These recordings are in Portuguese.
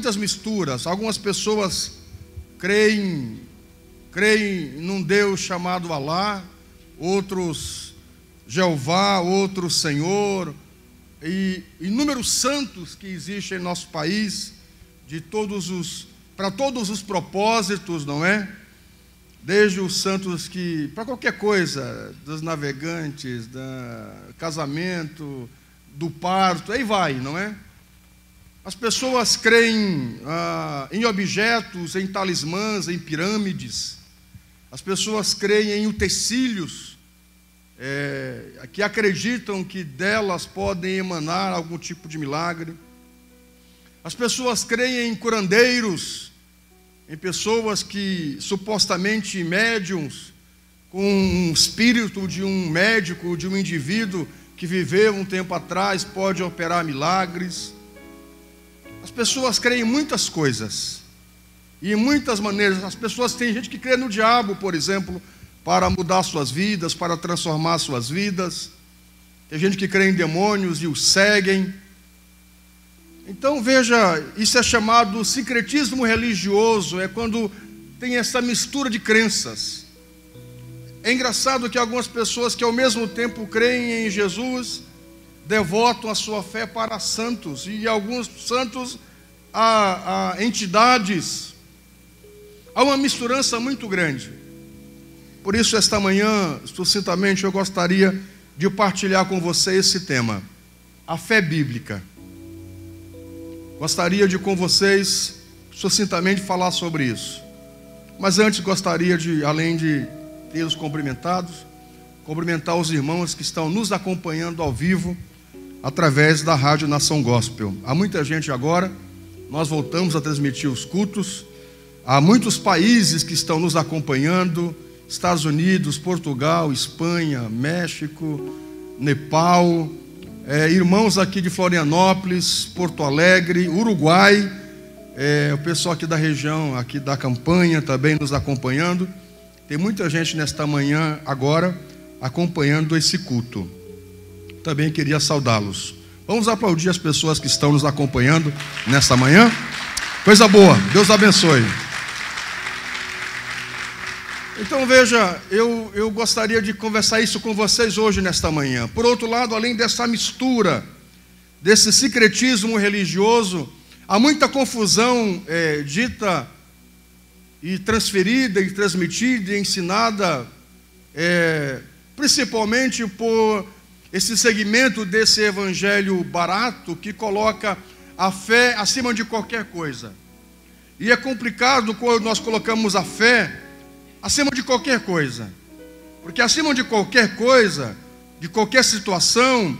muitas misturas. Algumas pessoas creem num Deus chamado Alá, outros Jeová, outros Senhor, e inúmeros santos que existem em nosso país, para todos os propósitos, não é? Desde os santos que, para qualquer coisa, dos navegantes, do casamento, do parto, aí vai, não é? As pessoas creem em objetos, em talismãs, em pirâmides. As pessoas creem em utensílios, que acreditam que delas podem emanar algum tipo de milagre. As pessoas creem em curandeiros, em pessoas que supostamente médiums, com um espírito de um médico, de um indivíduo que viveu um tempo atrás, pode operar milagres. As pessoas creem em muitas coisas, e em muitas maneiras. As pessoas, tem gente que crê no diabo, por exemplo, para mudar suas vidas, para transformar suas vidas. Tem gente que crê em demônios e os seguem. Então veja, isso é chamado sincretismo religioso, é quando tem essa mistura de crenças. É engraçado que algumas pessoas que ao mesmo tempo creem em Jesus, devotam a sua fé para santos, e alguns santos a entidades. Há uma misturança muito grande. Por isso, esta manhã, sucintamente, eu gostaria de partilhar com você esse tema, a fé bíblica. Gostaria de, com vocês, sucintamente falar sobre isso. Mas antes gostaria de, além de tê-los cumprimentados, cumprimentar os irmãos que estão nos acompanhando ao vivo, através da Rádio Nação Gospel. Há muita gente agora, nós voltamos a transmitir os cultos. Há muitos países que estão nos acompanhando, Estados Unidos, Portugal, Espanha, México, Nepal, irmãos aqui de Florianópolis, Porto Alegre, Uruguai, o pessoal aqui da região, aqui da campanha também nos acompanhando. Tem muita gente nesta manhã agora acompanhando esse culto. Também queria saudá-los. Vamos aplaudir as pessoas que estão nos acompanhando nesta manhã. Coisa boa, Deus abençoe. Então veja, eu gostaria de conversar isso com vocês hoje nesta manhã. Por outro lado, além dessa mistura, desse sincretismo religioso, há muita confusão dita e transferida e transmitida e ensinada, principalmente por esse segmento desse evangelho barato que coloca a fé acima de qualquer coisa. E é complicado quando nós colocamos a fé acima de qualquer coisa, porque acima de qualquer coisa, de qualquer situação,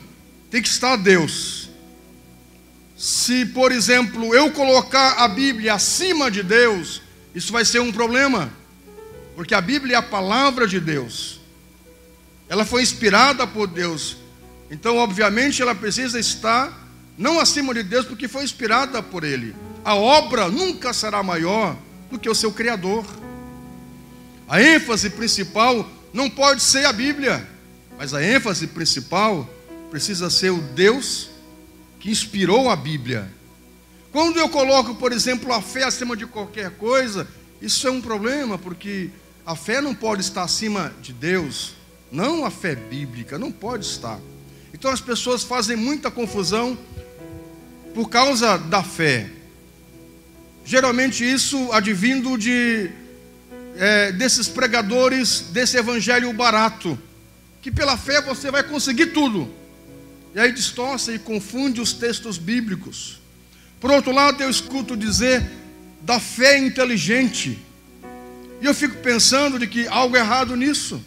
tem que estar Deus. Se, por exemplo, eu colocar a Bíblia acima de Deus, isso vai ser um problema, porque a Bíblia é a palavra de Deus, ela foi inspirada por Deus. Então, obviamente, ela precisa estar não acima de Deus, porque foi inspirada por Ele. A obra nunca será maior do que o seu Criador. A ênfase principal não pode ser a Bíblia, mas a ênfase principal precisa ser o Deus que inspirou a Bíblia. Quando eu coloco, por exemplo, a fé acima de qualquer coisa, isso é um problema, porque a fé não pode estar acima de Deus, não a fé bíblica, não pode estar. Então as pessoas fazem muita confusão por causa da fé. Geralmente isso advindo desses pregadores, desse evangelho barato, que pela fé você vai conseguir tudo. E aí distorce e confunde os textos bíblicos. Por outro lado, eu escuto dizer da fé inteligente. E eu fico pensando de que há algo errado nisso.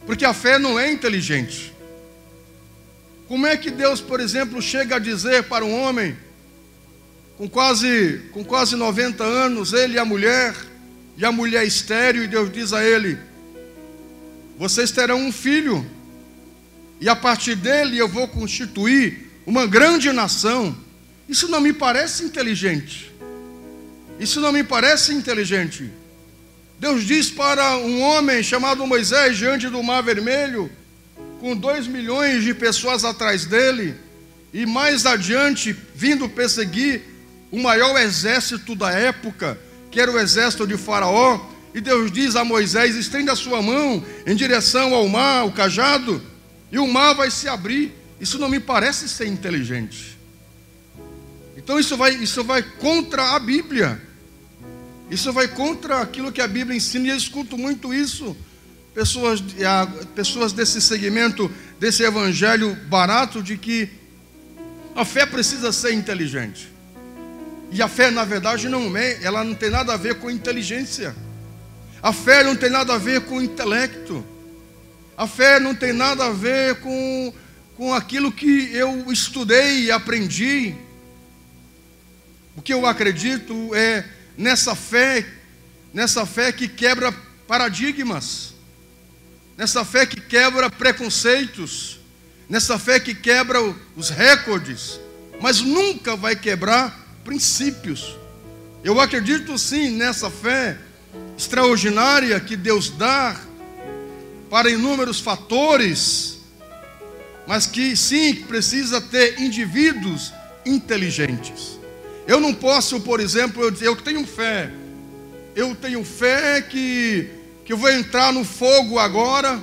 Porque a fé não é inteligente. Como é que Deus, por exemplo, chega a dizer para um homem com quase 90 anos, ele e a mulher estéril, e Deus diz a ele: vocês terão um filho, e a partir dele eu vou constituir uma grande nação. Isso não me parece inteligente. Isso não me parece inteligente. Deus diz para um homem chamado Moisés, diante do Mar Vermelho, com 2 milhões de pessoas atrás dele, e mais adiante, vindo perseguir o maior exército da época, que era o exército de Faraó, e Deus diz a Moisés: estenda a sua mão em direção ao mar, o cajado, e o mar vai se abrir. Isso não me parece ser inteligente. Então isso vai contra a Bíblia. Isso vai contra aquilo que a Bíblia ensina, e eu escuto muito isso. Pessoas desse segmento, desse evangelho barato, de que a fé precisa ser inteligente. E a fé, na verdade, ela não tem nada a ver com inteligência. A fé não tem nada a ver com intelecto. A fé não tem nada a ver com aquilo que eu estudei e aprendi. O que eu acredito é nessa fé que quebra paradigmas, nessa fé que quebra preconceitos, nessa fé que quebra os recordes, mas nunca vai quebrar princípios. Eu acredito sim nessa fé extraordinária que Deus dá para inúmeros fatores, mas que sim, precisa ter indivíduos inteligentes. Eu não posso, por exemplo, eu dizer: eu tenho fé que eu vou entrar no fogo agora,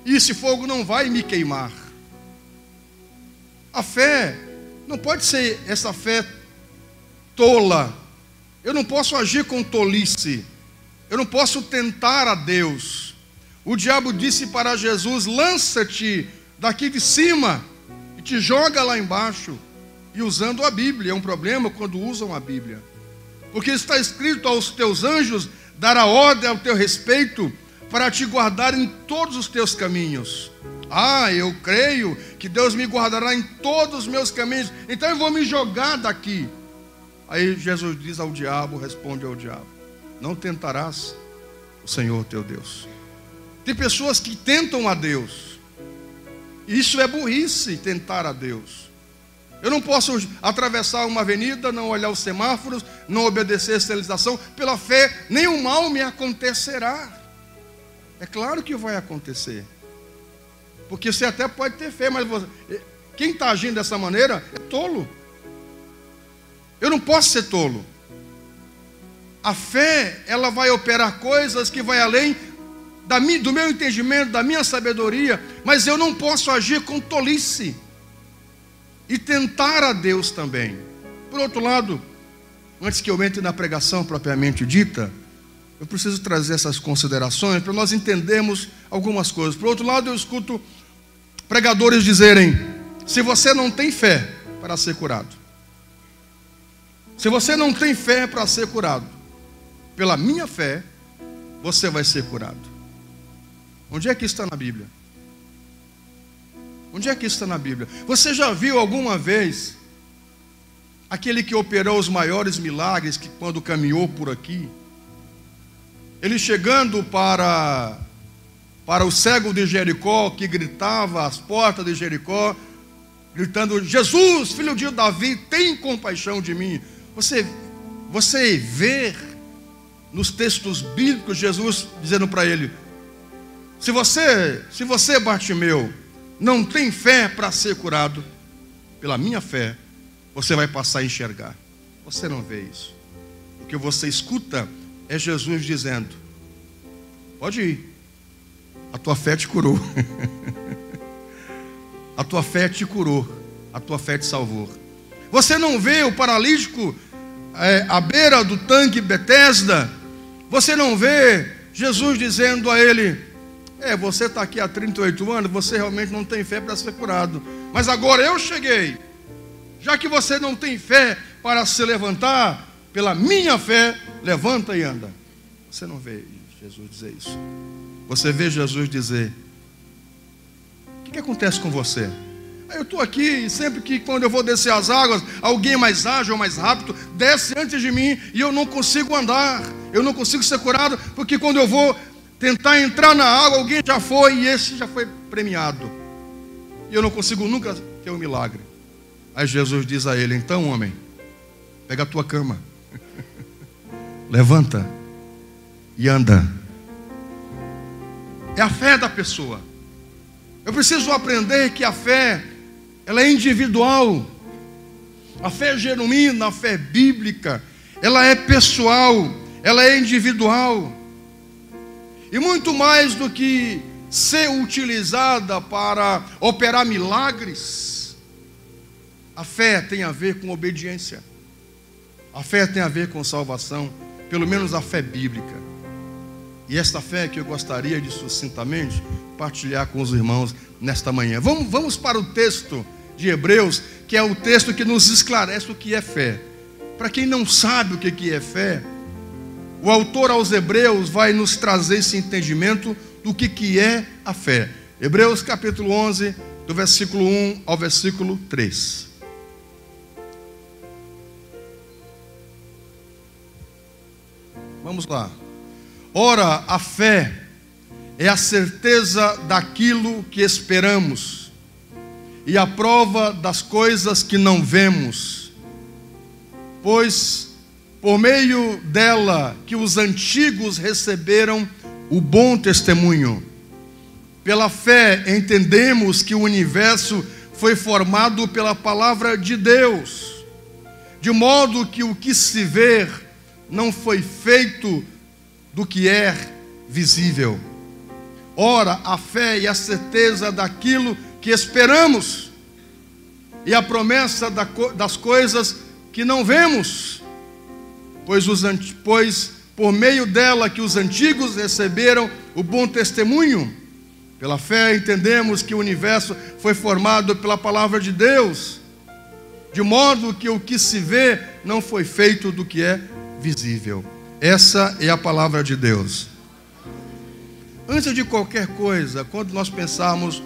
e esse fogo não vai me queimar. A fé não pode ser essa fé tola. Eu não posso agir com tolice. Eu não posso tentar a Deus. O diabo disse para Jesus: lança-te daqui de cima e te joga lá embaixo. E usando a Bíblia. É um problema quando usam a Bíblia, porque está escrito: aos teus anjos dará ordem ao teu respeito, para te guardar em todos os teus caminhos. Eu creio que Deus me guardará em todos os meus caminhos, então eu vou me jogar daqui. Aí Jesus diz ao diabo, responde ao diabo: não tentarás o Senhor teu Deus. Tem pessoas que tentam a Deus, e isso é burrice, tentar a Deus. Eu não posso atravessar uma avenida, não olhar os semáforos, não obedecer a sinalização. Pela fé, nenhum mal me acontecerá. É claro que vai acontecer, porque você até pode ter fé, mas quem está agindo dessa maneira é tolo. Eu não posso ser tolo. A fé, ela vai operar coisas que vai além do meu entendimento, da minha sabedoria, mas eu não posso agir com tolice e tentar a Deus também. Por outro lado, antes que eu entre na pregação propriamente dita, eu preciso trazer essas considerações para nós entendermos algumas coisas. Por outro lado, eu escuto pregadores dizerem: se você não tem fé para ser curado, se você não tem fé para ser curado, pela minha fé, você vai ser curado. Onde é que está na Bíblia? Onde é que está na Bíblia? Você já viu alguma vez aquele que operou os maiores milagres, que quando caminhou por aqui, ele chegando para o cego de Jericó, que gritava às portas de Jericó, gritando: Jesus, filho de Davi, tem compaixão de mim. Você vê nos textos bíblicos Jesus dizendo para ele: se você, Bartimeu, não tem fé para ser curado, pela minha fé, você vai passar a enxergar. Você não vê isso. O que você escuta é Jesus dizendo: pode ir, a tua fé te curou. A tua fé te curou, a tua fé te salvou. Você não vê o paralítico à beira do tanque Betesda? Você não vê Jesus dizendo a ele: você está aqui há 38 anos, você realmente não tem fé para ser curado, mas agora eu cheguei. Já que você não tem fé para se levantar, pela minha fé, levanta e anda. Você não vê Jesus dizer isso. Você vê Jesus dizer: o que acontece com você? Eu estou aqui, e sempre que quando eu vou descer as águas, alguém mais ágil ou mais rápido desce antes de mim, e eu não consigo andar, eu não consigo ser curado, porque quando eu vou tentar entrar na água, alguém já foi, e esse já foi premiado, e eu não consigo nunca ter um milagre. Aí Jesus diz a ele: então, homem, pega a tua cama, levanta e anda. É a fé da pessoa. Eu preciso aprender que a fé, ela é individual. A fé genuína, a fé bíblica, ela é pessoal, ela é individual. E muito mais do que ser utilizada para operar milagres, a fé tem a ver com obediência. A fé tem a ver com salvação, pelo menos a fé bíblica. E esta fé que eu gostaria de sucintamente partilhar com os irmãos nesta manhã. Vamos para o texto de Hebreus, que é o texto que nos esclarece o que é fé. Para quem não sabe o que é fé, o autor aos Hebreus vai nos trazer esse entendimento do que é a fé. Hebreus capítulo 11, do versículo 1 ao versículo 3. Vamos lá. Ora, a fé é a certeza daquilo que esperamos e a prova das coisas que não vemos, pois por meio dela que os antigos receberam o bom testemunho. Pela fé entendemos que o universo foi formado pela palavra de Deus, de modo que o que se vê não foi feito do que é visível. Ora, a fé é a certeza daquilo que esperamos e a promessa das coisas que não vemos, pois por meio dela que os antigos receberam o bom testemunho. Pela fé entendemos que o universo foi formado pela palavra de Deus, de modo que o que se vê não foi feito do que é visível. Essa é a palavra de Deus. Antes de qualquer coisa, quando nós pensarmos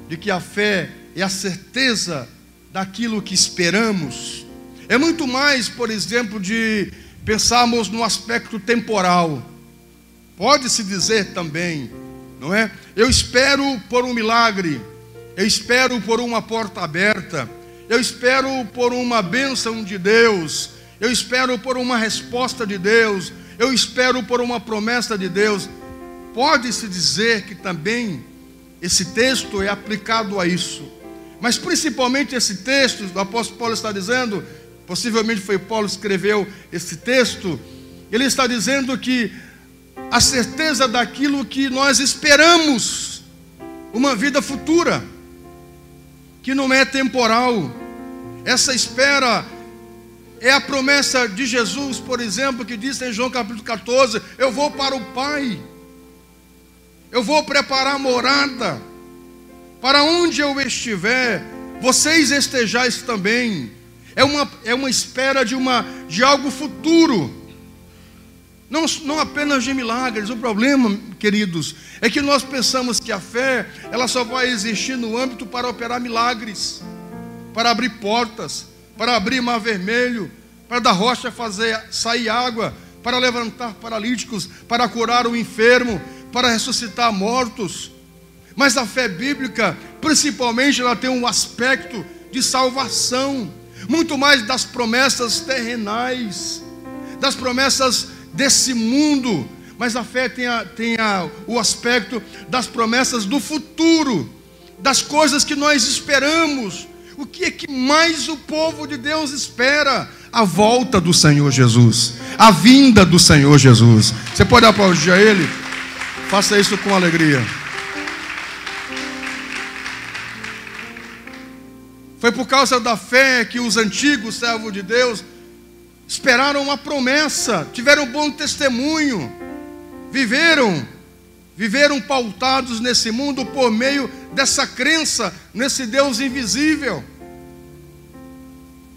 de que a fé é a certeza daquilo que esperamos, é muito mais, por exemplo, de pensarmos no aspecto temporal. Pode-se dizer também, não é? Eu espero por um milagre, eu espero por uma porta aberta, eu espero por uma bênção de Deus, eu espero por uma resposta de Deus, eu espero por uma promessa de Deus. Pode-se dizer que também esse texto é aplicado a isso, mas principalmente esse texto, o apóstolo Paulo está dizendo, possivelmente foi Paulo que escreveu esse texto, ele está dizendo que a certeza daquilo que nós esperamos, uma vida futura, que não é temporal. Essa espera é a promessa de Jesus, por exemplo, que diz em João capítulo 14, eu vou para o Pai, eu vou preparar morada, para onde eu estiver, vocês estejais também. É uma espera de algo futuro, não apenas de milagres. O problema, queridos, é que nós pensamos que a fé, ela só vai existir no âmbito para operar milagres, para abrir portas, para abrir mar vermelho, para da rocha fazer sair água, para levantar paralíticos, para curar o enfermo, para ressuscitar mortos. Mas a fé bíblica, principalmente, ela tem um aspecto de salvação, muito mais das promessas terrenais, das promessas desse mundo, mas a fé tem o aspecto das promessas do futuro, das coisas que nós esperamos. O que é que mais o povo de Deus espera? A volta do Senhor Jesus, a vinda do Senhor Jesus. Você pode aplaudir a Ele? Faça isso com alegria. Foi por causa da fé que os antigos servos de Deus esperaram uma promessa, tiveram bom testemunho, viveram pautados nesse mundo por meio dessa crença nesse Deus invisível.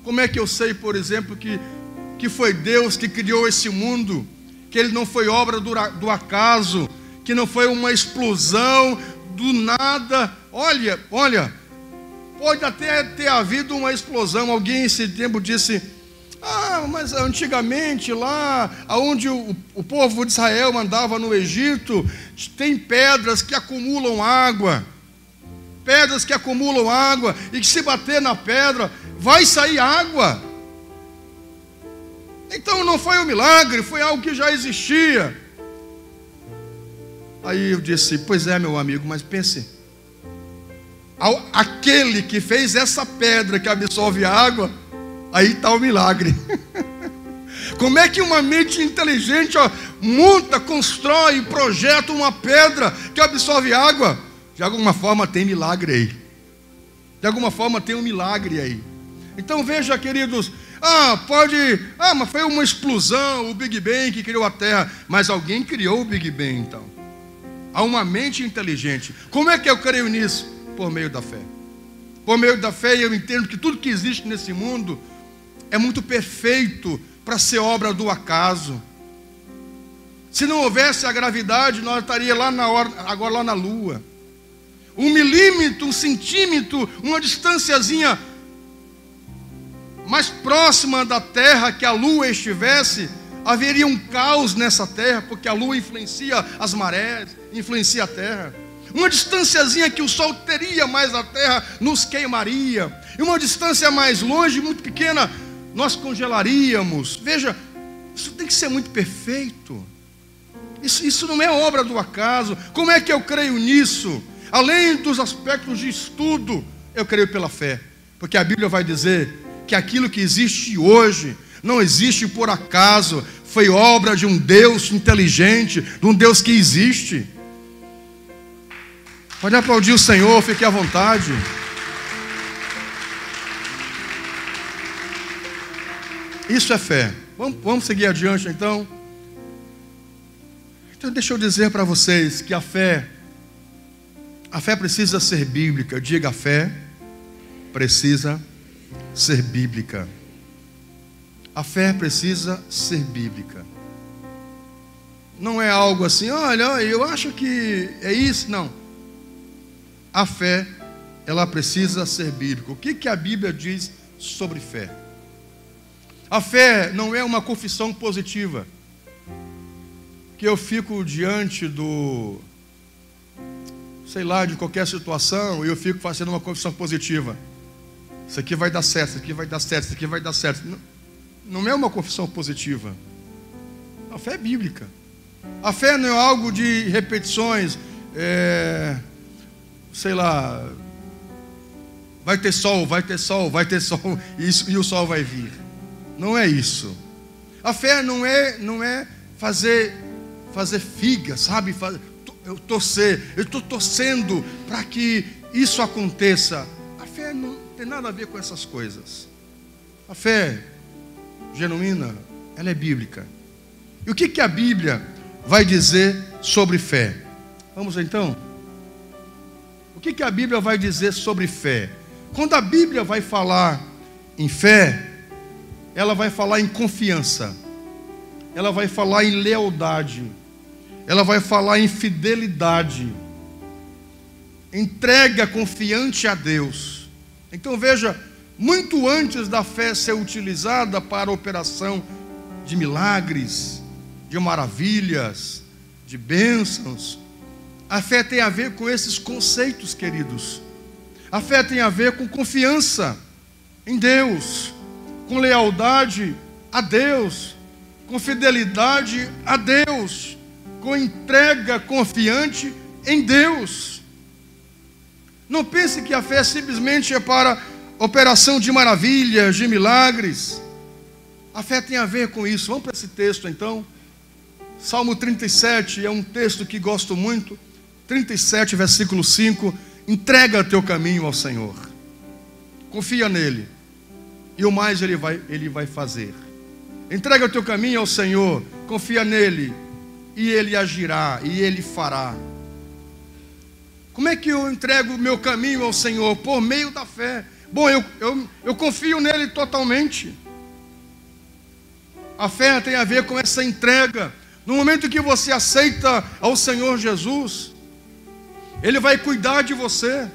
Como é que eu sei, por exemplo, que foi Deus que criou esse mundo, que ele não foi obra do acaso, que não foi uma explosão do nada? Olha, pode até ter havido uma explosão. Alguém esse tempo disse, mas antigamente lá onde o povo de Israel andava no Egito, tem pedras que acumulam água, e que se bater na pedra vai sair água. Então não foi um milagre, foi algo que já existia. Aí eu disse, pois é, meu amigo, mas pense, aquele que fez essa pedra que absorve a água, Aí está o milagre. Como é que uma mente inteligente monta, constrói, projeta uma pedra que absorve água? De alguma forma tem milagre aí. De alguma forma tem um milagre aí. Então veja, queridos, mas foi uma explosão, o Big Bang que criou a Terra. Mas alguém criou o Big Bang então. Há uma mente inteligente. Como é que eu creio nisso? Por meio da fé. Por meio da fé eu entendo que tudo que existe nesse mundo é muito perfeito para ser obra do acaso. Se não houvesse a gravidade, nós estaríamos agora lá na Lua. 1 milímetro, 1 centímetro, uma distanciazinha mais próxima da Terra que a Lua estivesse, haveria um caos nessa Terra, porque a Lua influencia as marés, influencia a Terra. Uma distanciazinha que o Sol teria mais a Terra nos queimaria. E uma distância mais longe, muito pequena, nós congelaríamos. Veja, isso tem que ser muito perfeito. Isso não é obra do acaso. Como é que eu creio nisso? Além dos aspectos de estudo, eu creio pela fé. Porque a Bíblia vai dizer que aquilo que existe hoje não existe por acaso. Foi obra de um Deus inteligente, de um Deus que existe. Pode aplaudir o Senhor, fique à vontade. Isso é fé. Vamos seguir adiante então. Então deixa eu dizer para vocês que a fé precisa ser bíblica. Diga, a fé precisa ser bíblica. A fé precisa ser bíblica. Não é algo assim, olha, eu acho que é isso. Não. A fé, ela precisa ser bíblica. O que a Bíblia diz sobre fé? A fé não é uma confissão positiva, que eu fico diante de qualquer situação, e eu fico fazendo uma confissão positiva. Isso aqui vai dar certo, isso aqui vai dar certo, isso aqui vai dar certo. Não é uma confissão positiva. A fé é bíblica. A fé não é algo de repetições, vai ter sol, e o sol vai vir. Não é isso. A fé não é fazer figa, sabe? Eu estou torcendo para que isso aconteça. A fé não tem nada a ver com essas coisas. A fé genuína, ela é bíblica. E o que a Bíblia vai dizer sobre fé? Vamos então. O que a Bíblia vai dizer sobre fé? Quando a Bíblia vai falar em fé, ela vai falar em confiança, ela vai falar em lealdade, ela vai falar em fidelidade, entrega confiante a Deus. Então veja, muito antes da fé ser utilizada para a operação de milagres, de maravilhas, de bênçãos, a fé tem a ver com esses conceitos, queridos. A fé tem a ver com confiança em Deus, com lealdade a Deus, com fidelidade a Deus, com entrega confiante em Deus. Não pense que a fé simplesmente é para operação de maravilhas, de milagres. A fé tem a ver com isso. Vamos para esse texto então. Salmo 37 é um texto que gosto muito. 37, versículo 5. Entrega teu caminho ao Senhor. Confia nele. E o mais ele vai fazer. Entrega o teu caminho ao Senhor. Confia nele. E ele agirá. E ele fará. Como é que eu entrego o meu caminho ao Senhor? Por meio da fé. Bom, eu confio nele totalmente. A fé tem a ver com essa entrega. No momento que você aceita ao Senhor Jesus, Ele vai cuidar de você,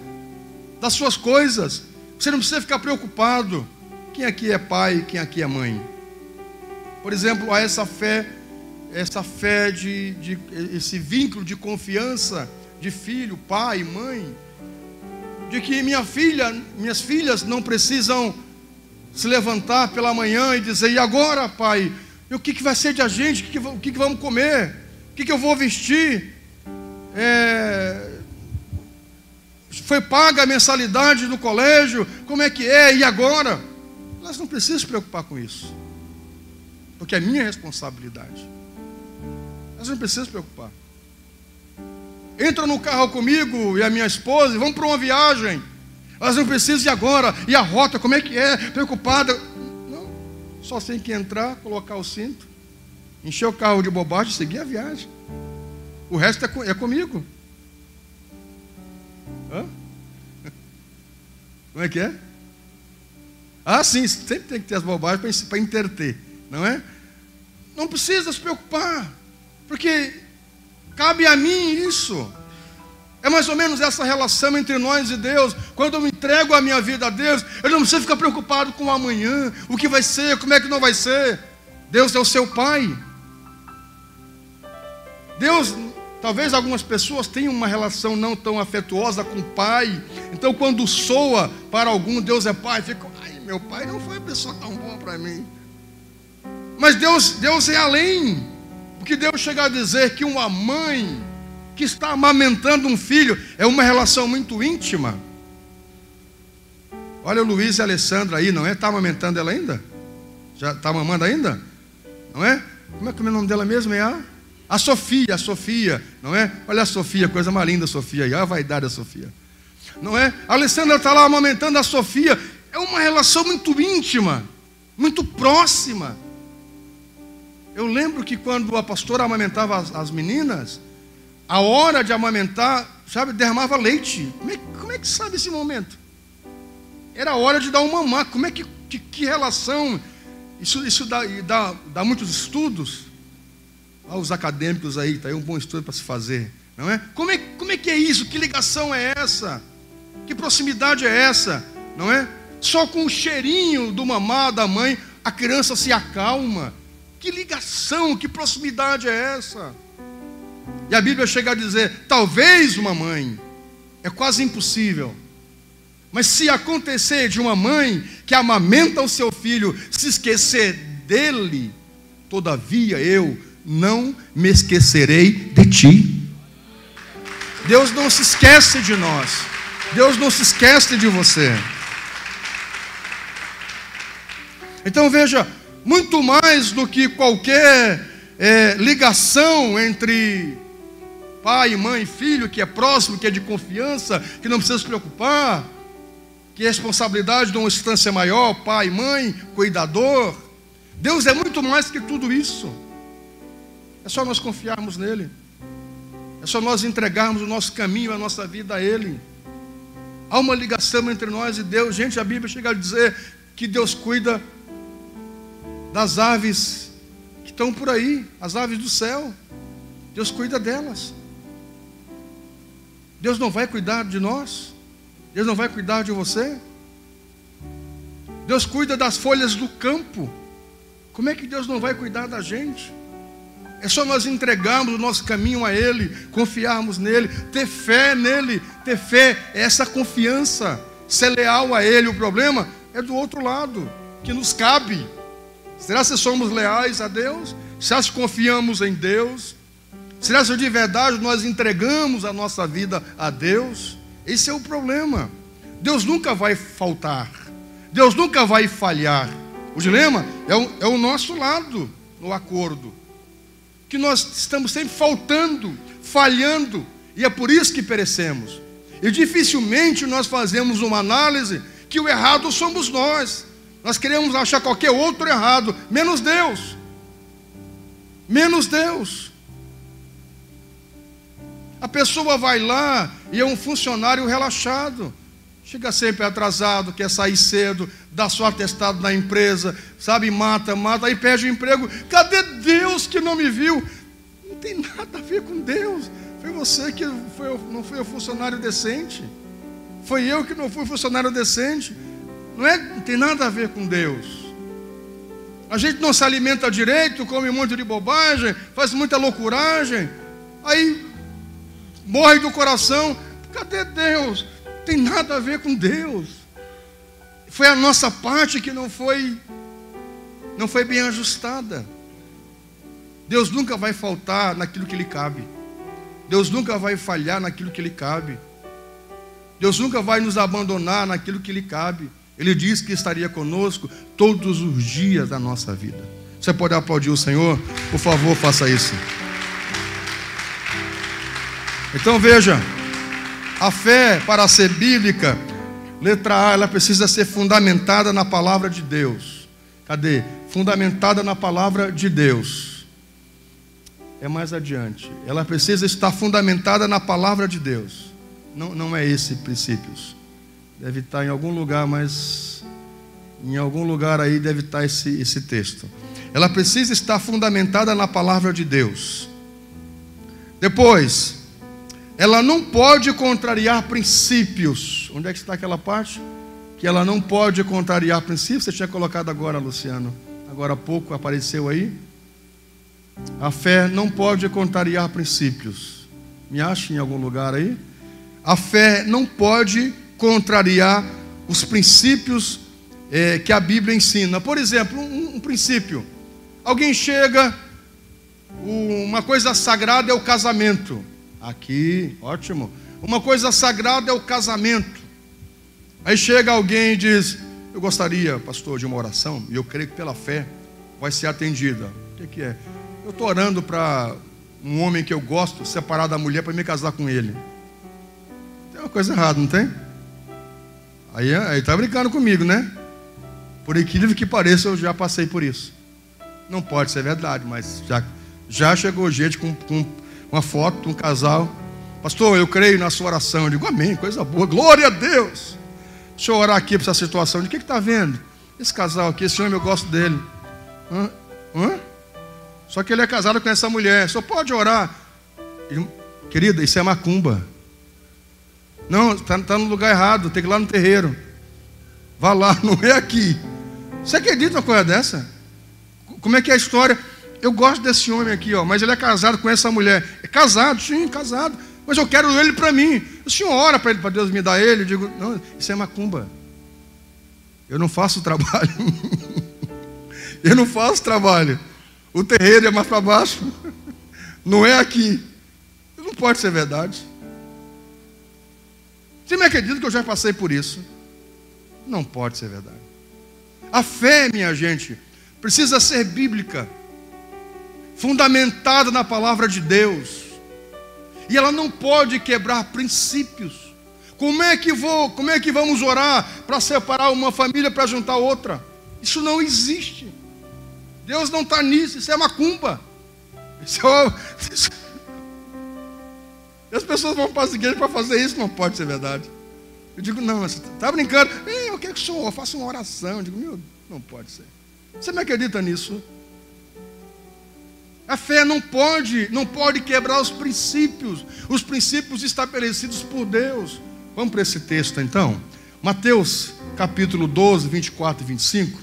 das suas coisas. Você não precisa ficar preocupado. Quem aqui é pai, quem aqui é mãe? Por exemplo, há essa fé esse vínculo de confiança de filho, pai, mãe, de que minhas filhas não precisam se levantar pela manhã e dizer: e agora, pai, o que vai ser de a gente? O que vamos comer? O que eu vou vestir? Foi paga a mensalidade do colégio? Como é que é? E agora? Elas não precisam se preocupar com isso, porque é minha responsabilidade. Elas não precisam se preocupar. Entram no carro comigo e a minha esposa e vão para uma viagem. Elas não precisam ir agora. E a rota, como é que é? Preocupada. Não, só tem que entrar, colocar o cinto, encher o carro de bobagem e seguir a viagem. O resto é comigo. Hã? Como é que é? Ah, sim, sempre tem que ter as bobagens para interter, não é? Não precisa se preocupar, porque cabe a mim isso. É mais ou menos essa relação entre nós e Deus. Quando eu entrego a minha vida a Deus, eu não preciso ficar preocupado com o amanhã, o que vai ser, como é que não vai ser. Deus é o seu Pai. Deus, talvez algumas pessoas tenham uma relação não tão afetuosa com o Pai. Então quando soa para algum Deus é Pai, fica, ai, meu pai não foi uma pessoa tão boa para mim. Mas Deus é além. Porque Deus chega a dizer que uma mãe que está amamentando um filho é uma relação muito íntima. Olha o Luiz e a Alessandra aí, não é? Está amamentando ela ainda? Já está mamando ainda? Não é? Como é que é o nome dela mesmo? É a Sofia, não é? Olha a Sofia, coisa mais linda a Sofia aí, olha a vaidade da Sofia. Não é? A Alessandra está lá amamentando a Sofia. É uma relação muito íntima, muito próxima. Eu lembro que quando a pastora amamentava as meninas, a hora de amamentar, sabe, derramava leite. Como é que sabe esse momento? Era a hora de dar um mamar. Como é que relação? Isso dá muitos estudos. Os acadêmicos aí, está aí um bom estudo para se fazer, não é? Como é que é isso? Que ligação é essa? Que proximidade é essa? Não é? Só com o cheirinho do mamar da mãe, a criança se acalma. Que ligação, que proximidade é essa? E a Bíblia chega a dizer, talvez uma mãe, é quase impossível, mas se acontecer de uma mãe que amamenta o seu filho se esquecer dele, todavia eu não me esquecerei de ti. Deus não se esquece de nós. Deus não se esquece de você. Então veja, muito mais do que qualquer ligação entre pai, mãe, filho, que é próximo, que é de confiança, que não precisa se preocupar, que é responsabilidade de uma instância maior, pai, mãe, cuidador. Deus é muito mais que tudo isso. É só nós confiarmos nele. É só nós entregarmos o nosso caminho, a nossa vida a ele. Há uma ligação entre nós e Deus. Gente, a Bíblia chega a dizer que Deus cuida das aves que estão por aí, as aves do céu. Deus cuida delas. Deus não vai cuidar de nós? Deus não vai cuidar de você? Deus cuida das folhas do campo. Como é que Deus não vai cuidar da gente? É só nós entregarmos o nosso caminho a Ele, confiarmos nele, ter fé nele. Ter fé é essa confiança, ser leal a Ele. O problema é do outro lado, que nos cabe. Será se somos leais a Deus? Será se confiamos em Deus? Será se de verdade nós entregamos a nossa vida a Deus? Esse é o problema. Deus nunca vai faltar. Deus nunca vai falhar. O dilema é o nosso lado no acordo. Que nós estamos sempre faltando, falhando. E é por isso que perecemos. E dificilmente nós fazemos uma análise que o errado somos nós. Nós queremos achar qualquer outro errado, menos Deus. Menos Deus. A pessoa vai lá e é um funcionário relaxado. Chega sempre atrasado, quer sair cedo, dá só atestado na empresa, sabe, mata, aí perde o emprego. Cadê Deus que não me viu? Não tem nada a ver com Deus. Foi você que não foi o funcionário decente. Foi eu que não fui funcionário decente. Não tem nada a ver com Deus. A gente não se alimenta direito, come muito de bobagem, faz muita loucuragem, aí morre do coração. Cadê Deus? Não tem nada a ver com Deus. Foi a nossa parte que não foi bem ajustada. Deus nunca vai faltar naquilo que lhe cabe. Deus nunca vai falhar naquilo que lhe cabe. Deus nunca vai nos abandonar naquilo que lhe cabe. Ele diz que estaria conosco todos os dias da nossa vida. Você pode aplaudir o Senhor? Por favor, faça isso. Então veja, a fé, para ser bíblica, letra A, ela precisa ser fundamentada na palavra de Deus. Cadê? Fundamentada na palavra de Deus. É mais adiante. Ela precisa estar fundamentada na palavra de Deus. Não é esse princípios. Deve estar em algum lugar, mas em algum lugar aí deve estar esse texto. Ela precisa estar fundamentada na palavra de Deus. Depois, ela não pode contrariar princípios. Onde é que está aquela parte? Que ela não pode contrariar princípios. Você tinha colocado agora, Luciano. Agora há pouco apareceu aí. A fé não pode contrariar princípios. Me acha em algum lugar aí? A fé não pode contrariar os princípios que a Bíblia ensina. Por exemplo, um princípio. Alguém chega, uma coisa sagrada é o casamento. Aqui, ótimo. Uma coisa sagrada é o casamento. Aí chega alguém e diz: eu gostaria, pastor, de uma oração, e eu creio que pela fé vai ser atendida. O que é? Eu estou orando para um homem que eu gosto separar da mulher para me casar com ele. Tem uma coisa errada, não tem? Aí está brincando comigo, né? Por incrível que pareça, eu já passei por isso. Não pode ser verdade, mas já chegou gente com uma foto de um casal. Pastor, eu creio na sua oração. Eu digo, amém, coisa boa, glória a Deus. Deixa eu orar aqui para essa situação. De que está vendo? Esse casal aqui, esse homem, eu gosto dele. Só que ele é casado com essa mulher. Só pode orar. Querida, isso é macumba. Não, está no lugar errado. Tem que ir lá no terreiro. Vá lá, não é aqui. Você acredita uma coisa dessa? Como é que é a história? Eu gosto desse homem aqui, ó, mas ele é casado com essa mulher. É casado, sim, casado. Mas eu quero ele para mim. O senhor ora para ele, para Deus me dar ele. Eu digo, não, isso é macumba. Eu não faço trabalho. Eu não faço trabalho. O terreiro é mais para baixo. Não é aqui. Não pode ser verdade. Você me acredita que eu já passei por isso? Não pode ser verdade. A fé, minha gente, precisa ser bíblica, fundamentada na palavra de Deus. E ela não pode quebrar princípios. Como é que vamos orar para separar uma família para juntar outra? Isso não existe. Deus não está nisso, isso é macumba. As pessoas vão para as igrejas para fazer isso, não pode ser verdade. Eu digo, não, você está brincando. Eu quero que o senhor faça uma oração. Eu digo, meu, não pode ser. Você me acredita nisso? A fé não pode quebrar os princípios estabelecidos por Deus. Vamos para esse texto então. Mateus capítulo 12, 24 e 25.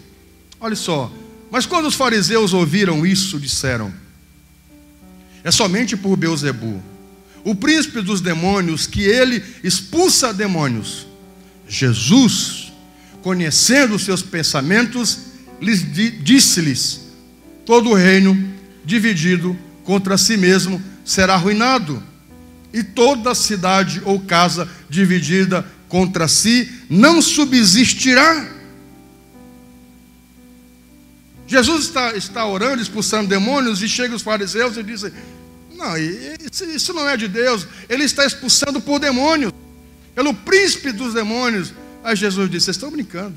Olha só. Mas quando os fariseus ouviram isso, disseram: é somente por Beelzebu, o príncipe dos demônios, que ele expulsa demônios. Jesus, conhecendo os seus pensamentos, disse-lhes: todo o reino dividido contra si mesmo será arruinado, e toda cidade ou casa dividida contra si não subsistirá. Jesus está orando, expulsando demônios, e chega os fariseus e dizem: não, isso não é de Deus. Ele está expulsando por demônios, pelo príncipe dos demônios. Aí Jesus disse: vocês estão brincando.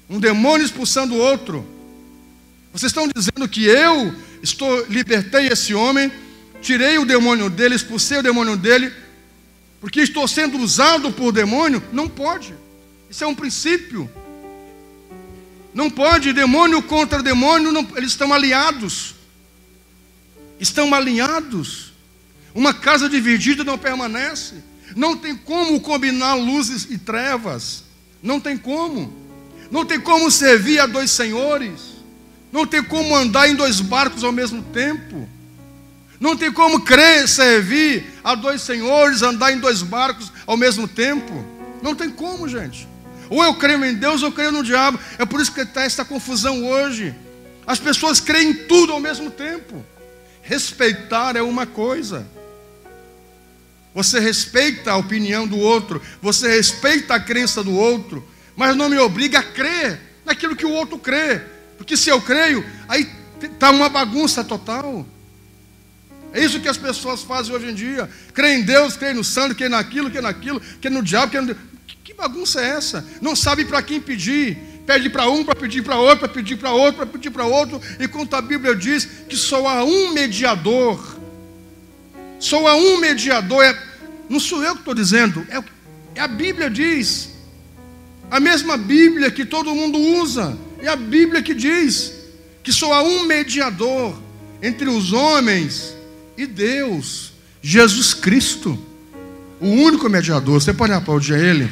Um demônio expulsando o outro. Vocês estão dizendo que eu libertei esse homem, tirei o demônio dele, expulsei o demônio dele, porque estou sendo usado por demônio? Não pode. Isso é um princípio. Não pode. Demônio contra demônio, não, eles estão aliados. Estão alinhados. Uma casa dividida não permanece. Não tem como combinar luzes e trevas. Não tem como. Não tem como servir a dois senhores. Não tem como andar em dois barcos ao mesmo tempo. Não tem como servir a dois senhores, andar em dois barcos ao mesmo tempo. Não tem como, gente. Ou eu creio em Deus ou eu creio no diabo. É por isso que está essa confusão hoje. As pessoas creem em tudo ao mesmo tempo. Respeitar é uma coisa. Você respeita a opinião do outro. Você respeita a crença do outro. mas não me obriga a crer naquilo que o outro crê. Porque se eu creio, aí está uma bagunça total. É isso que as pessoas fazem hoje em dia. Crê em Deus, crê no santo, crê naquilo, crê no diabo, crê no... Que bagunça é essa? Não sabe para quem pedir. Pede para um, para pedir para outro, para pedir para outro, para pedir para outro. Enquanto a Bíblia diz que só há um mediador. Só há um mediador. Não sou eu que estou dizendo. A Bíblia diz. A mesma Bíblia que todo mundo usa. É a Bíblia que diz que só há um mediador entre os homens e Deus. Jesus Cristo. O único mediador. Você pode aplaudir a Ele?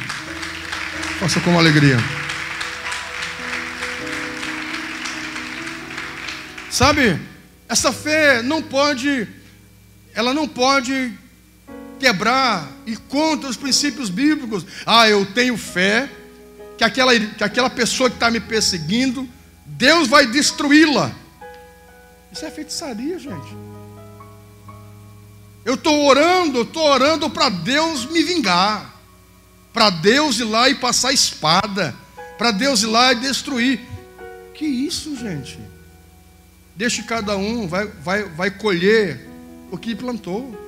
Faça com alegria. Sabe, essa fé ela não pode quebrar e contra os princípios bíblicos. Eu tenho fé que aquela pessoa que está me perseguindo, Deus vai destruí-la. Isso é feitiçaria, gente. Eu estou orando para Deus me vingar, para Deus ir lá e passar a espada, para Deus ir lá e destruir. Que isso, gente? Deixe cada um, vai colher o que plantou.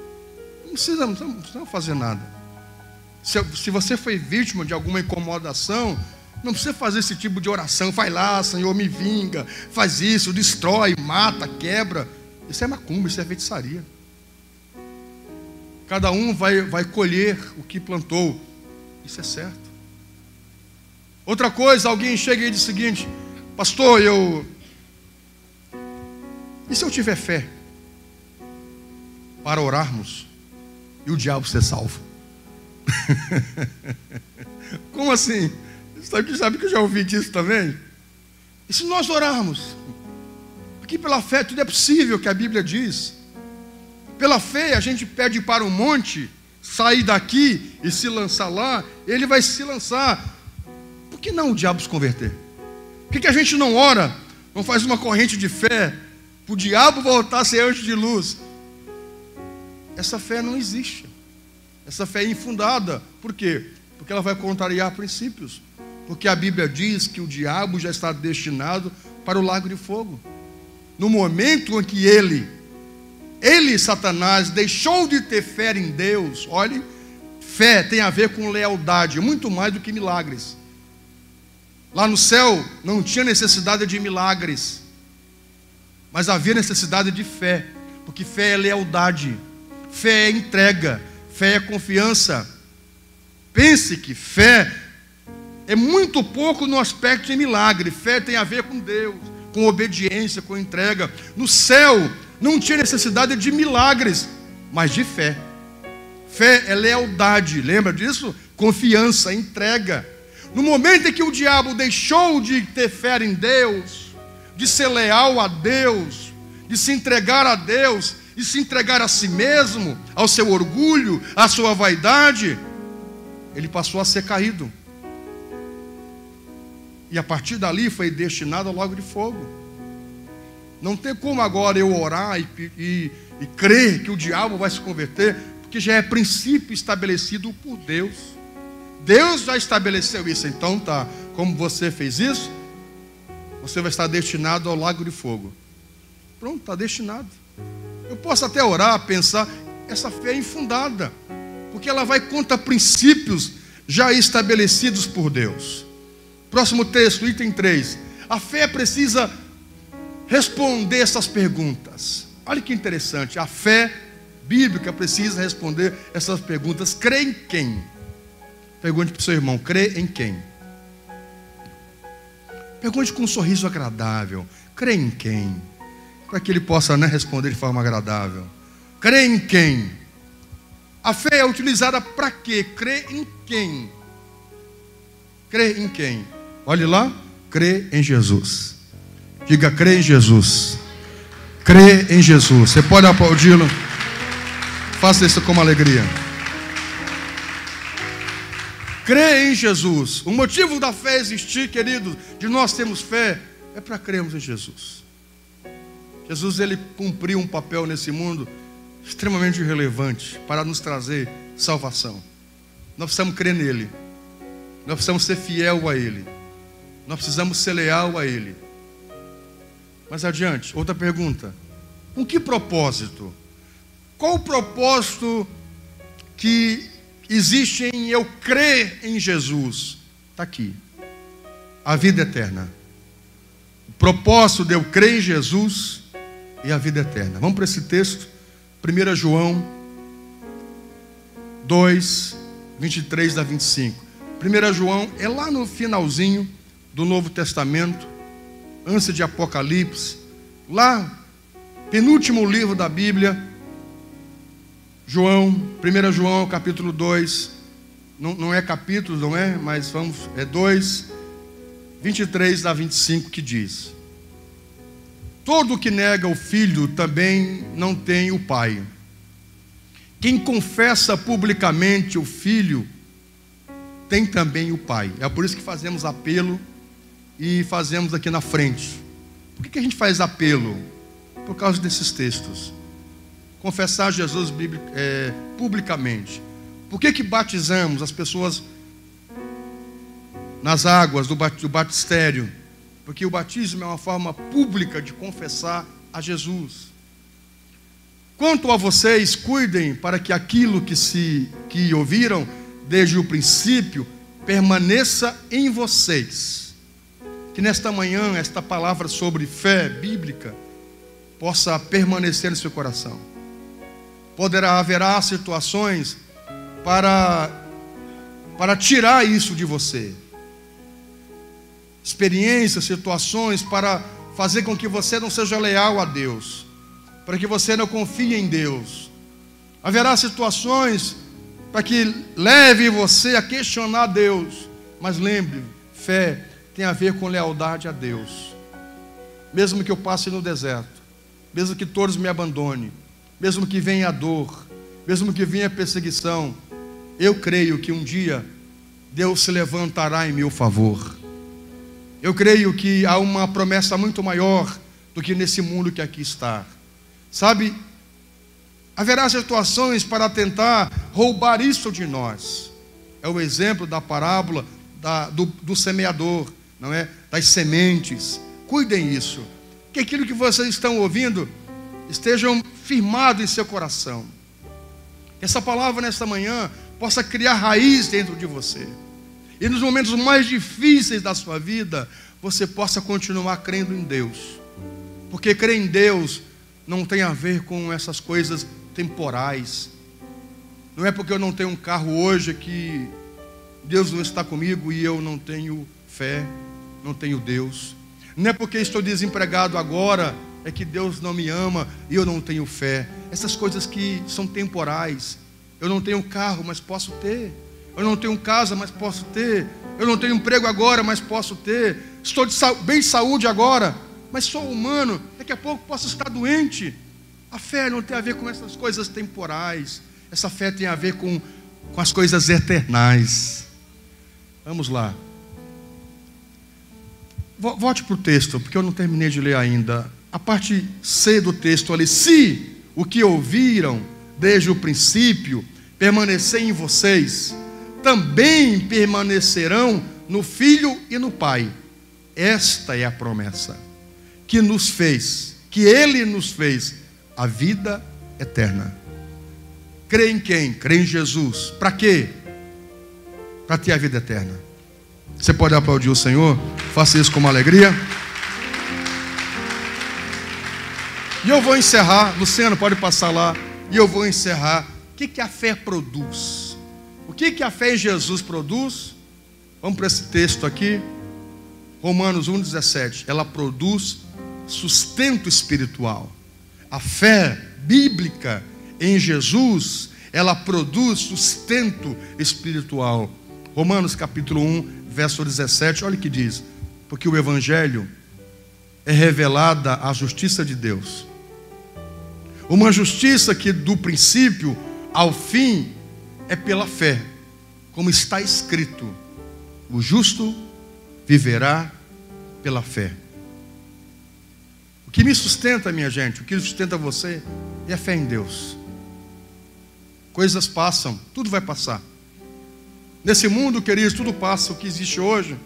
Não precisa fazer nada. Se você foi vítima de alguma incomodação, não precisa fazer esse tipo de oração. Vai lá, Senhor, me vinga, faz isso, destrói, mata, quebra. Isso é macumba, isso é feitiçaria. Cada um vai colher o que plantou. Isso é certo. Outra coisa, alguém chega e diz o seguinte: pastor, e se eu tiver fé para orarmos e o diabo ser salvo? Como assim? Sabe que eu já ouvi disso também? E se nós orarmos? Porque pela fé tudo é possível, que a Bíblia diz. Pela fé a gente pede para o monte sair daqui e se lançar lá, ele vai se lançar. Por que não o diabo se converter? Por que a gente não ora, não faz uma corrente de fé para o diabo voltar a ser anjo de luz? Essa fé não existe. Essa fé é infundada. Por quê? Porque ela vai contrariar princípios. Porque a Bíblia diz que o diabo já está destinado para o lago de fogo. No momento em que ele, Satanás, deixou de ter fé em Deus. Olhe, fé tem a ver com lealdade, muito mais do que milagres. Lá no céu não tinha necessidade de milagres, mas havia necessidade de fé, porque fé é lealdade, fé é entrega, fé é confiança. Pense que fé é muito pouco no aspecto de milagre. Fé tem a ver com Deus, com obediência, com entrega. No céu não tinha necessidade de milagres, mas de fé. Fé é lealdade, lembra disso? Confiança, entrega. No momento em que o diabo deixou de ter fé em Deus, de ser leal a Deus, de se entregar a Deus e se entregar a si mesmo, ao seu orgulho, à sua vaidade, ele passou a ser caído. E a partir dali foi destinado ao lago de fogo. Não tem como agora eu orar e crer que o diabo vai se converter, porque já é princípio estabelecido por Deus. Deus já estabeleceu isso. Então tá, como você fez isso, você vai estar destinado ao lago de fogo. Pronto, está destinado. Eu posso até orar, pensar, essa fé é infundada, porque ela vai contra princípios já estabelecidos por Deus. Próximo texto, item 3. A fé precisa responder essas perguntas. Olha que interessante. A fé bíblica precisa responder essas perguntas. Crê em quem? Pergunte para o seu irmão: crê em quem? Pergunte com um sorriso agradável: crê em quem? Para que ele possa responder de forma agradável. Crê em quem? A fé é utilizada para quê? Crê em quem? Crê em quem? Olhe lá. Crê em Jesus. Diga: crê em Jesus. Crê em Jesus. Você pode aplaudi-lo? Faça isso com alegria. Crê em Jesus. O motivo da fé existir, queridos, de nós termos fé, é para crermos em Jesus. Jesus, ele cumpriu um papel nesse mundo extremamente relevante para nos trazer salvação. Nós precisamos crer nele. Nós precisamos ser fiel a Ele. Nós precisamos ser leal a Ele. Mas adiante, outra pergunta. Com que propósito? Qual o propósito que existe em eu crer em Jesus? Está aqui. A vida eterna. O propósito de eu crer em Jesus e a vida eterna. Vamos para esse texto. 1 João 2, 23 a 25. 1 João é lá no finalzinho do Novo Testamento, antes de Apocalipse. Lá, penúltimo livro da Bíblia. João, 1 João capítulo 2. Não é capítulo, não é? Mas é 2, 23 a 25 que diz: todo que nega o Filho também não tem o Pai. Quem confessa publicamente o Filho tem também o Pai. É por isso que fazemos apelo e fazemos aqui na frente. Por que a gente faz apelo? Por causa desses textos. Confessar Jesus publicamente. Por que batizamos as pessoas nas águas do batistério? Porque o batismo é uma forma pública de confessar a Jesus. Quanto a vocês, cuidem para que aquilo que ouviram desde o princípio permaneça em vocês. Que nesta manhã esta palavra sobre fé bíblica possa permanecer no seu coração. Haverá situações para tirar isso de você. Experiências, situações para fazer com que você não seja leal a Deus, para que você não confie em Deus. Haverá situações para que leve você a questionar Deus. Mas lembre, fé tem a ver com lealdade a Deus. Mesmo que eu passe no deserto, mesmo que todos me abandonem, mesmo que venha a dor, mesmo que venha a perseguição, eu creio que um dia Deus se levantará em meu favor. Eu creio que há uma promessa muito maior do que nesse mundo que aqui está. Sabe, haverá situações para tentar roubar isso de nós. É o exemplo da parábola do semeador, não é? Das sementes. Cuidem isso. Que aquilo que vocês estão ouvindo estejam firmados em seu coração. Que essa palavra nesta manhã possa criar raiz dentro de você. E nos momentos mais difíceis da sua vida, você possa continuar crendo em Deus. Porque crer em Deus não tem a ver com essas coisas temporais. Não é porque eu não tenho um carro hoje que Deus não está comigo e eu não tenho fé, não tenho Deus. Não é porque estou desempregado agora é que Deus não me ama e eu não tenho fé. Essas coisas que são temporais. Eu não tenho carro, mas posso ter. Eu não tenho casa, mas posso ter. Eu não tenho emprego agora, mas posso ter. Estou bem de saúde agora, mas sou humano. Daqui a pouco posso estar doente. A fé não tem a ver com essas coisas temporais. Essa fé tem a ver com as coisas eternais. Vamos lá. Volte para o texto, porque eu não terminei de ler ainda. A parte C do texto ali. Se o que ouviram desde o princípio permanecer em vocês, também permanecerão no Filho e no Pai. Esta é a promessa que Ele nos fez a vida eterna. Crê em quem? Crê em Jesus. Para quê? Para ter a vida eterna. Você pode aplaudir o Senhor? Faça isso com uma alegria. E eu vou encerrar. Luciano, pode passar lá. E eu vou encerrar. O que a fé produz? O que a fé em Jesus produz? Vamos para esse texto aqui. Romanos 1,17. Ela produz sustento espiritual. A fé bíblica em Jesus, ela produz sustento espiritual. Romanos capítulo 1, verso 17, olha o que diz: porque o Evangelho é revelada a justiça de Deus, uma justiça que do princípio ao fim é pela fé, como está escrito: o justo viverá pela fé. O que me sustenta, minha gente, o que sustenta você é a fé em Deus. Coisas passam, tudo vai passar. Nesse mundo, queridos, tudo passa. O que existe hoje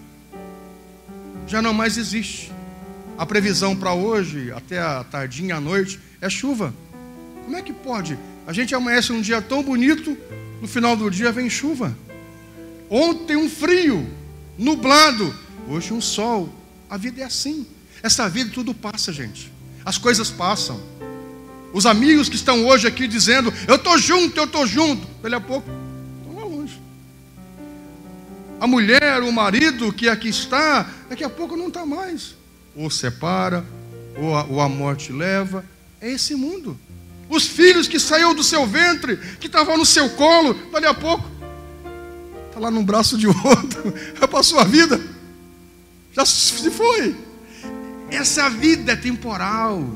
já não mais existe. A previsão para hoje, até a tardinha à noite, é chuva. Como é que pode? A gente amanhece um dia tão bonito, no final do dia vem chuva. Ontem um frio, nublado, hoje um sol. A vida é assim. Essa vida tudo passa, gente. As coisas passam. Os amigos que estão hoje aqui dizendo, eu estou junto, daqui a pouco estão lá longe. A mulher, o marido que aqui está, daqui a pouco não está mais. Ou separa, ou a morte leva. É esse mundo. Os filhos que saíram do seu ventre, que estavam no seu colo, daqui a pouco está lá no braço de outro. Já passou a vida. Já se foi. Essa vida é temporal.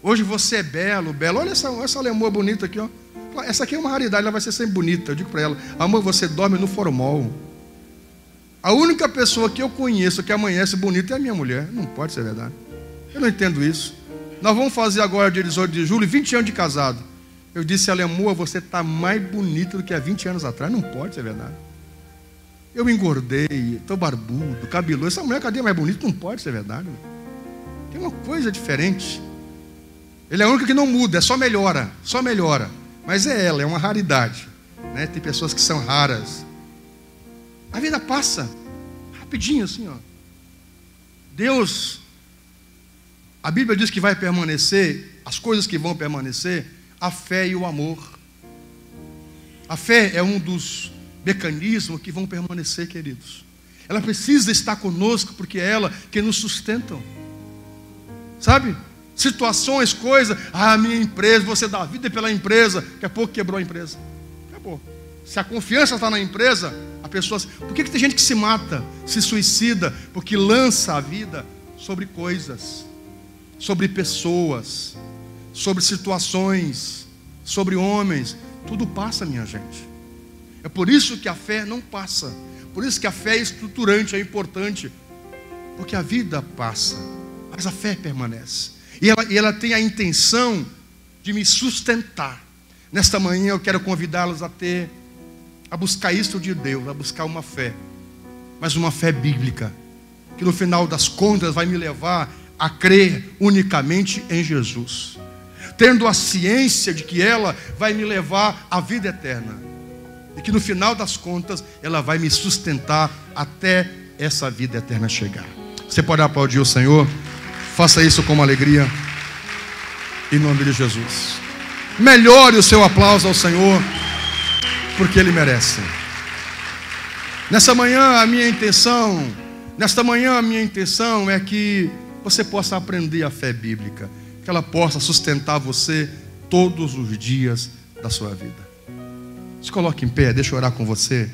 Hoje você é belo. Olha essa lemoa bonita aqui, ó. Essa aqui é uma raridade, ela vai ser sempre bonita. Eu digo para ela, amor, você dorme no formol. A única pessoa que eu conheço que amanhece bonita é a minha mulher. Não pode ser verdade. Eu não entendo isso. Nós vamos fazer agora, dia 18 de julho, 20 anos de casado. Eu disse a lemoa, você está mais bonita do que há 20 anos atrás. Não pode ser verdade. Eu engordei, estou barbudo, cabeludo. Essa mulher, cadê mais bonita? Não pode ser verdade. Tem uma coisa diferente. Ele é a única que não muda, é só melhora. Mas é ela, é uma raridade, né? Tem pessoas que são raras. A vida passa, rapidinho assim, ó. Deus, a Bíblia diz que vai permanecer, as coisas que vão permanecer, a fé e o amor. A fé é um dos mecanismos que vão permanecer, queridos. Ela precisa estar conosco, porque é ela que nos sustenta. Sabe? Situações, coisas, a minha empresa, você dá vida pela empresa, daqui a pouco quebrou a empresa. Acabou. Se a confiança está na empresa, a pessoa... Por que tem gente que se mata, se suicida? Porque lança a vida sobre coisas, sobre pessoas, sobre situações, sobre homens. Tudo passa, minha gente. É por isso que a fé não passa. Por isso que a fé é estruturante, é importante. Porque a vida passa, mas a fé permanece. E ela tem a intenção de me sustentar. Nesta manhã eu quero convidá-los a buscar isso de Deus, a buscar uma fé. Mas uma fé bíblica, que no final das contas vai me levar a crer unicamente em Jesus. Tendo a ciência de que ela vai me levar à vida eterna. E que no final das contas ela vai me sustentar até essa vida eterna chegar. Você pode aplaudir o Senhor? Faça isso com uma alegria, em nome de Jesus. Melhore o seu aplauso ao Senhor, porque Ele merece. Nesta manhã a minha intenção é que você possa aprender a fé bíblica, que ela possa sustentar você todos os dias da sua vida. Se coloque em pé, deixa eu orar com você.